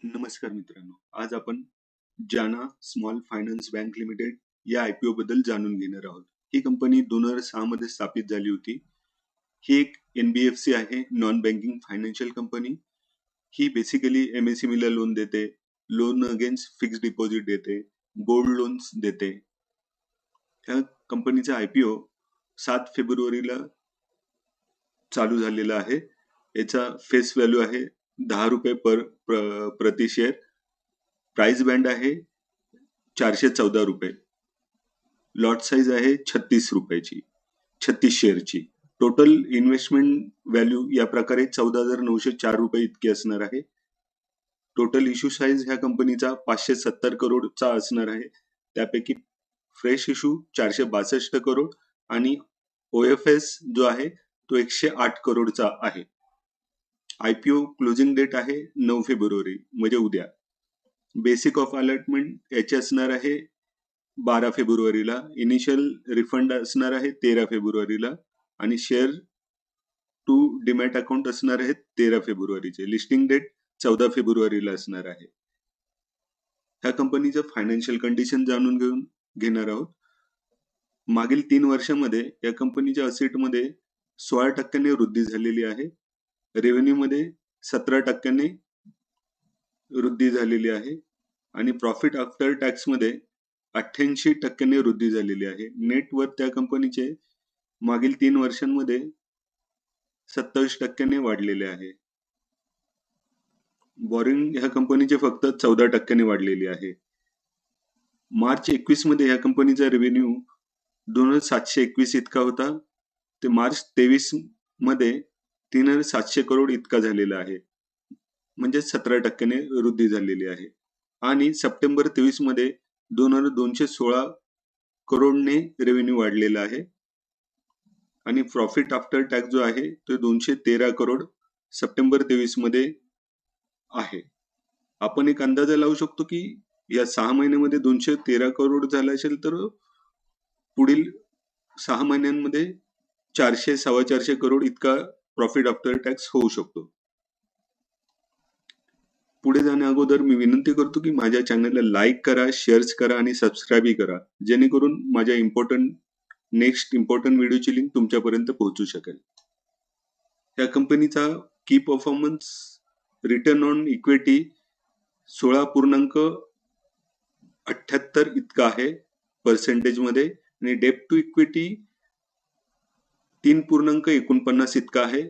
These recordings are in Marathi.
नमस्कार मित्रांनो, आज आपण जाना स्मॉल फायनान्स बँक लिमिटेड या आयपीओ बद्दल जाणून घेणार आहोत. ही कंपनी 2006 मध्ये स्थापित झाली होती. ही एक एनबीएफसी आहे, नॉन बँकिंग फायनान्शियल कंपनी. ही बेसिकली एमएसएमई ला लोन देते, लोन अगेन्स्ट फिक्स्ड डिपॉझिट देते, गोल्ड लोन्स देते. या कंपनीचा आयपीओ 7 फेब्रुवारीला चालू झालेला आहे. याचा फेस व्हॅल्यू आहे ₹10 प्रति शेअर. प्राइस बँड आहे ₹414. लॉट साईज आहे 36 रुपयाची, 36 शेअरची. टोटल इन्व्हेस्टमेंट व्हॅल्यू या प्रकारे ₹14,904 इतकी असणार आहे. टोटल इश्यू साईज ह्या कंपनीचा 570 करोडचा असणार आहे. त्यापैकी फ्रेश इश्यू 462 करोड आणि ओएफएस जो आहे तो 108 करोडचा आहे. आयपीओ क्लोजिंग डेट आहे 9 फेब्रुवारी म्हणजे उद्या. बेसिक ऑफ अलॉटमेंट याची असणार आहे 12 फेब्रुवारीला. इनिशियल रिफंड असणार आहे 13 फेब्रुवारीला आणि शेअर टू डीमॅट अकाउंट असणार आहे 13 फेब्रुवारीचे. लिस्टिंग डेट 14 फेब्रुवारीला असणार आहे. ह्या कंपनीचं फायनान्शियल कंडिशन जाणून घेणार आहोत. मागील 3 वर्षांमध्ये या कंपनीच्या असेटमध्ये 16% वृद्धी झालेली आहे. रेव्हेन्यू मध्ये 17% वृद्धी झालेली आहे आणि प्रॉफिट आफ्टर टॅक्स मध्ये 88% वृद्धी झालेली आहे. नेट वर्थ त्या कंपनीचे मागील 3 वर्षांमध्ये 27% वाढलेले आहे. बॉरिंग ह्या कंपनीचे फक्त 14% वाढलेली आहे. मार्च 21 मध्ये ह्या कंपनीचा रेव्हेन्यू 2,721 इतका होता. ते मार्च 23 मध्ये 3,700 करोड इतका झालेला आहे, म्हणजे 17% वृद्धी झालेली आहे. आणि सप्टेंबर 23 मध्ये 2,216 करोडने रेव्हेन्यू वाढलेला आहे आणि प्रॉफिट आफ्टर टॅक्स जो आहे तो 213 करोड सप्टेंबर 23 मध्ये आहे. आपण एक अंदाजा लावू शकतो की या 6 महिन्यामध्ये 213 करोड झाला असेल तर पुढील 6 महिन्यांमध्ये 400-450 करोड इतका प्रॉफिट आफ्टर टॅक्स होऊ शकतो. पुढे जाण्या अगोदर मी विनंती करतो की माझ्या चॅनलला लाईक करा, शेअर्स करा आणि सबस्क्राईब करा, जेणेकरून माझ्या नेक्स्ट इम्पॉर्टंट व्हिडिओची लिंक तुमच्यापर्यंत पोहोचू शकेल. या कंपनीचा की परफॉर्मन्स रिटर्न ऑन इक्विटी 16.78 इतका आहे पर्सेंटेज मध्ये आणि डेट टू इक्विटी 3.49 इतका आहे.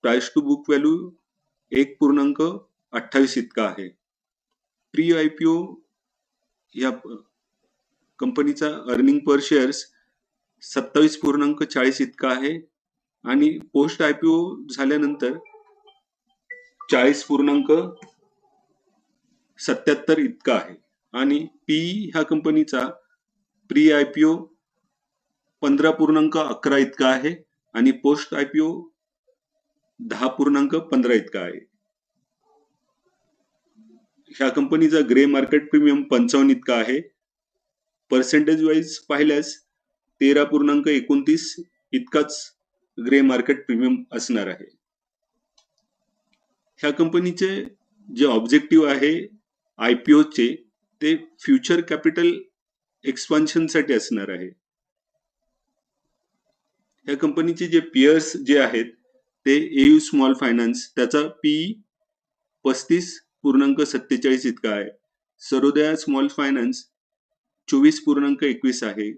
प्राइस टू बुक व्हॅल्यू 1.28 इतका आहे. प्री आयपीओ या कंपनीचा अर्निंग पर शेअर्स 27.40 इतका आहे आणि पोस्ट आयपीओ झाल्यानंतर 40.77 इतका आहे आणि पी ह्या कंपनीचा प्री आयपीओ 15.11 इतका आहे आणि पोस्ट आयपीओ 10.15 इतका आहे. ह्या कंपनीचा ग्रे मार्केट प्रीमियम 55 इतका आहे. पर्सेंटेज वाईज पाहिल्यास 13.29 इतकाच ग्रे मार्केट प्रीमियम असणार आहे. ह्या कंपनीचे जे ऑब्जेक्टिव्ह आहे आयपीओ चे ते फ्युचर कॅपिटल एक्सपान्शन साठी असणार आहे. ह्या कंपनीचे जे पियर्स जे आहेत ते एयू स्मॉल फायनान्स, त्याचा पी 35.47 इतका आहे. सरोदया स्मॉल फायनान्स 24.21 आहे.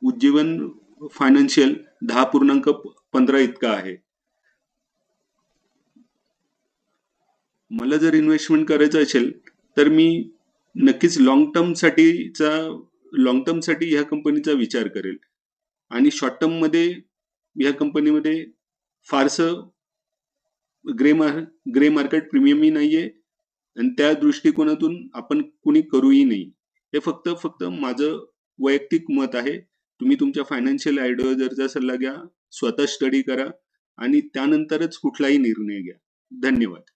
उज्जीवन फायनान्शियल 10.15 इतका आहे. मला जर इन्व्हेस्टमेंट करायचं असेल तर मी नक्कीच लॉंग टर्म साठी ह्या कंपनीचा विचार करेल आणि शॉर्ट टर्म मध्ये ह्या कंपनीमध्ये फारसं ग्रे मार्केट प्रीमियमही नाहीये आणि त्या दृष्टिकोनातून आपण कुणी करूही नाही. हे फक्त माझं वैयक्तिक मत आहे. तुम्ही तुमच्या फायनान्शियल ऍडवायझरचा सल्ला घ्या, स्वतः स्टडी करा आणि त्यानंतरच कुठलाही निर्णय घ्या. धन्यवाद.